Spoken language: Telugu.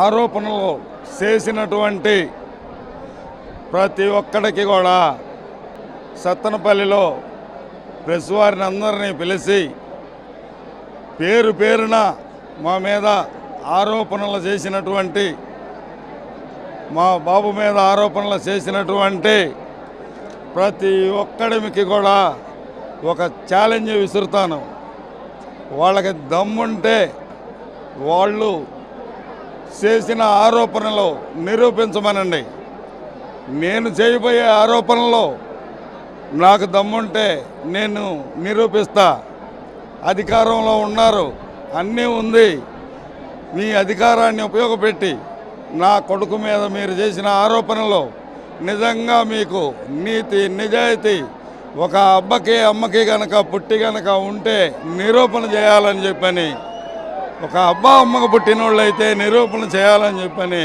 ఆరోపణలు చేసినటువంటి ప్రతి ఒక్కడికి కూడా సత్తెనపల్లిలో ప్రెస్ వారిని అందరినీ పిలిచి పేరు పేరున మా మీద ఆరోపణలు చేసినటువంటి, మా బాబు మీద ఆరోపణలు చేసినటువంటి ప్రతి ఒక్కడికి కూడా ఒక ఛాలెంజ్ విసురుతాను. వాళ్ళకి దమ్ముంటే వాళ్ళు చేసిన ఆరోపణలు నిరూపించమనండి. నేను చేయబోయే ఆరోపణలో నాకు దమ్ముంటే నేను నిరూపిస్తా. అధికారంలో ఉన్నారు, అన్నీ ఉంది. మీ అధికారాన్ని ఉపయోగపెట్టి నా కొడుకు మీద మీరు చేసిన ఆరోపణలో నిజంగా మీకు నీతి నిజాయితీ ఒక అబ్బకి అమ్మకి గనక పుట్టి గనక ఉంటే నిరూపణ చేయాలని చెప్పని, ఒక అబ్బా అమ్మకు పుట్టిన వాళ్ళు అయితే నిరూపణ చేయాలని చెప్పని